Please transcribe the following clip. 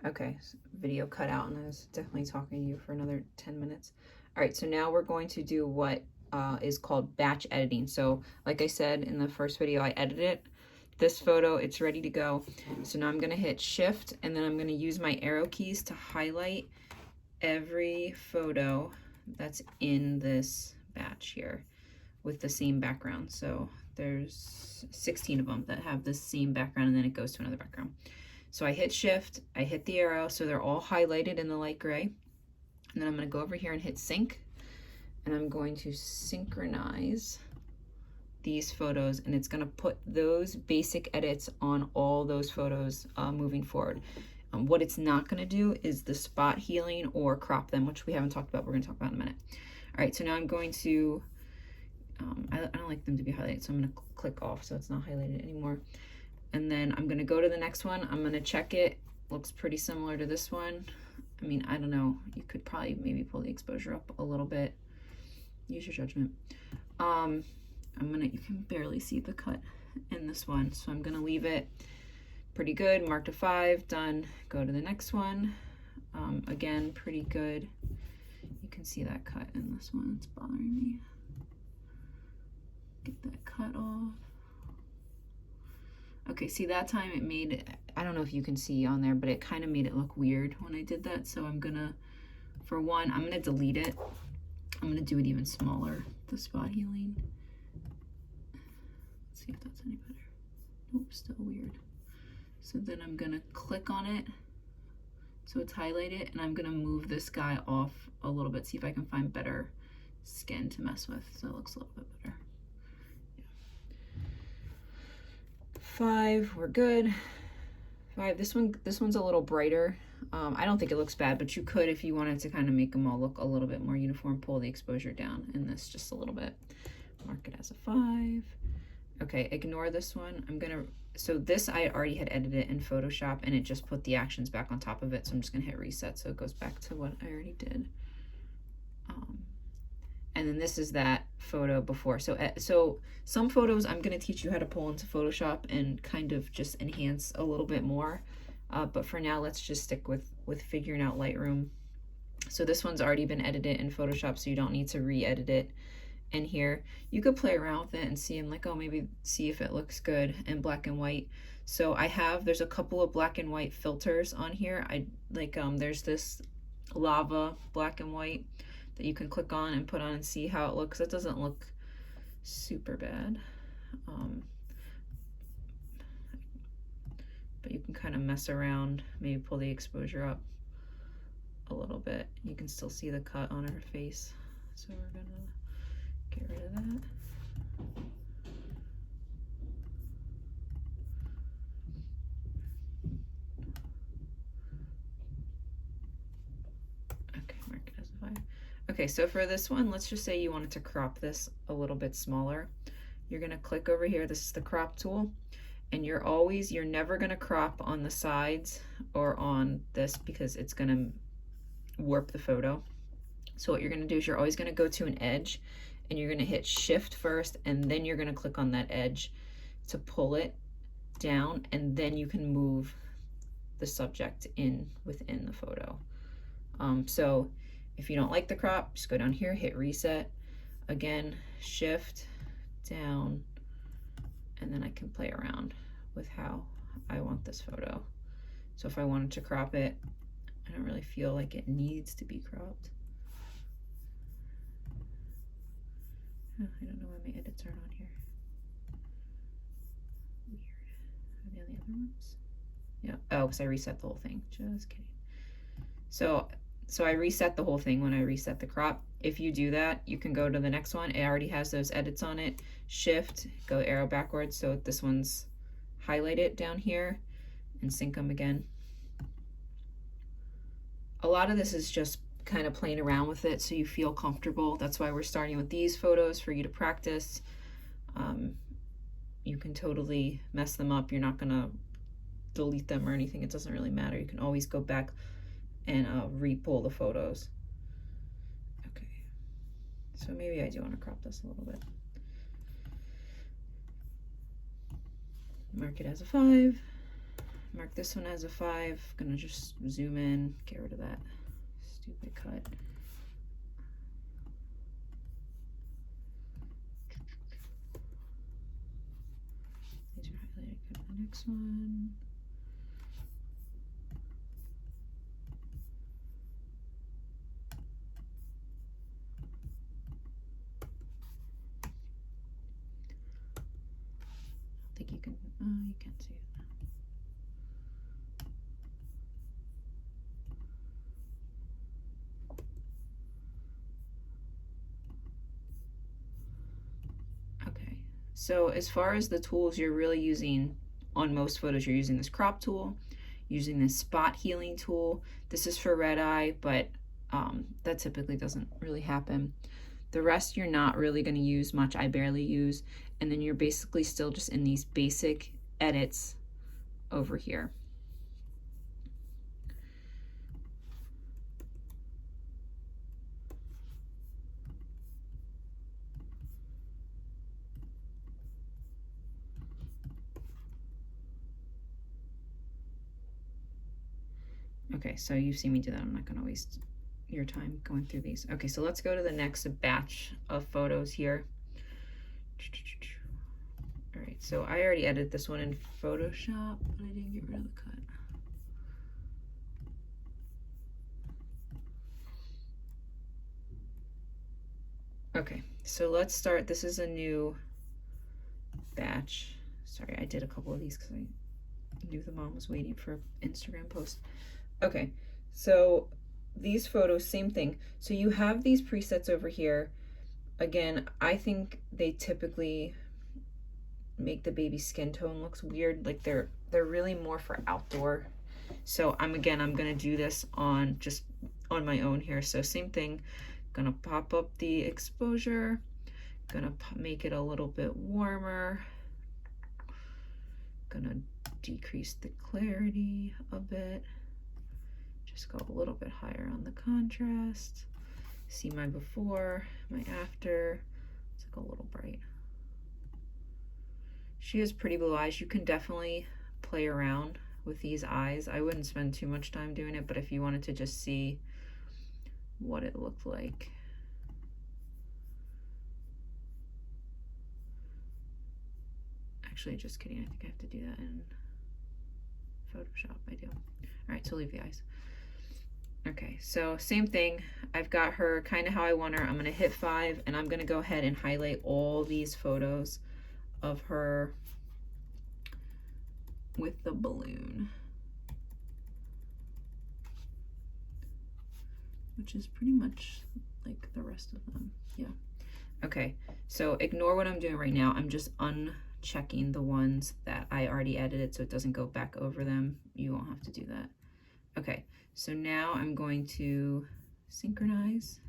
Okay, so video cut out and I was definitely talking to you for another 10 minutes. All right, so now we're going to do what is called batch editing. So like I said in the first video, I edited it. This photo, it's ready to go. So now I'm gonna hit shift and then I'm gonna use my arrow keys to highlight every photo that's in this batch here with the same background. So there's 16 of them that have the same background and then it goes to another background. So I hit shift, I hit the arrow, so they're all highlighted in the light gray. And then I'm gonna go over here and hit sync. And I'm going to synchronize these photos and it's gonna put those basic edits on all those photos moving forward. What it's not gonna do is the spot healing or crop them, which we haven't talked about, we're gonna talk about in a minute. All right, so now I'm going to, I don't like them to be highlighted, so I'm gonna click off so it's not highlighted anymore. And then I'm gonna go to the next one. I'm gonna check it. Looks pretty similar to this one. I mean, I don't know. You could probably maybe pull the exposure up a little bit. Use your judgment. You can barely see the cut in this one. So I'm gonna leave it pretty good. Marked a 5, done. Go to the next one. Again, pretty good. You can see that cut in this one. It's bothering me. Get that cut off. Okay, see that time it made it, I don't know if you can see on there, but it kind of made it look weird when I did that. So I'm gonna, for one, I'm gonna delete it. I'm gonna do it even smaller, the spot healing. Let's see if that's any better. Nope, still weird. So then I'm gonna click on it so it's highlighted, and I'm gonna move this guy off a little bit, see if I can find better skin to mess with so it looks a little bit better. 5, we're good. 5, this one's a little brighter. I don't think it looks bad, but you could, if you wanted to kind of make them all look a little bit more uniform, pull the exposure down in this just a little bit. Mark it as a 5. Okay, ignore this one. So this I already had edited in Photoshop and it just put the actions back on top of it. So I'm just gonna hit reset so it goes back to what I already did. And then this is that photo before. So some photos I'm gonna teach you how to pull into Photoshop and kind of just enhance a little bit more. But for now, let's just stick with figuring out Lightroom. So this one's already been edited in Photoshop, so you don't need to re-edit it in here. You could play around with it and see, and like, oh, maybe see if it looks good in black and white. So there's a couple of black and white filters on here. There's this lava black and white that you can click on and put on and see how it looks. It doesn't look super bad. But you can kind of mess around, maybe pull the exposure up a little bit. You can still see the cut on her face. So we're gonna get rid of that. Okay, mark it as a 5. Okay, so for this one, let's just say you wanted to crop this a little bit smaller. You're gonna click over here, this is the crop tool, and you're never gonna crop on the sides or on this because it's gonna warp the photo. So what you're gonna do is you're always gonna go to an edge and you're gonna hit shift first and then you're gonna click on that edge to pull it down, and then you can move the subject within the photo. So if you don't like the crop, just go down here, hit reset. Again, shift down, and then I can play around with how I want this photo. So if I wanted to crop it, I don't really feel like it needs to be cropped. Oh, I don't know why my edits aren't on here. Weird. Are they on the other ones? Yeah. Oh, because I reset the whole thing. Just kidding. So I reset the whole thing when I reset the crop. If you do that, you can go to the next one. It already has those edits on it. Shift, go arrow backwards. So this one's highlighted down here and sync them again. A lot of this is just kind of playing around with it so you feel comfortable. That's why we're starting with these photos for you to practice. You can totally mess them up. You're not gonna delete them or anything. It doesn't really matter. You can always go back and re-pull the photos. Okay, so maybe I do want to crop this a little bit. Mark it as a 5. mark this one as a 5. Gonna just zoom in, get rid of that stupid cut. These are highlighted. Go to the next one. I think you can, you can't see it. So as far as the tools you're really using on most photos, you're using this crop tool, using this spot healing tool. This is for red eye, but that typically doesn't really happen. The rest you're not really going to use much. I barely use. And then you're basically still just in these basic edits over here. Okay, so you've seen me do that. I'm not going to waste your time going through these. Okay, so let's go to the next batch of photos here. All right, so I already edited this one in Photoshop, but I didn't get rid of the cut. Okay, so let's start. This is a new batch. Sorry, I did a couple of these because I knew the mom was waiting for an Instagram post. Okay, so these photos, same thing. So you have these presets over here. Again, I think they typically make the baby skin tone looks weird. Like they're really more for outdoor. So I'm gonna do this on just on my own here. So same thing, gonna pop up the exposure, gonna make it a little bit warmer, gonna decrease the clarity a bit, just go a little bit higher on the contrast. See my before, my after. It's like a little bright. She has pretty blue eyes. You can definitely play around with these eyes. I wouldn't spend too much time doing it, but if you wanted to just see what it looked like. Actually, just kidding. I think I have to do that in Photoshop. I do. All right, so leave the eyes. Okay, so same thing. I've got her kind of how I want her. I'm gonna hit 5 and I'm gonna go ahead and highlight all these photos of her with the balloon, which is pretty much like the rest of them. Yeah. Okay, so ignore what I'm doing right now. I'm just unchecking the ones that I already edited so it doesn't go back over them. You won't have to do that. Okay, so now I'm going to synchronize.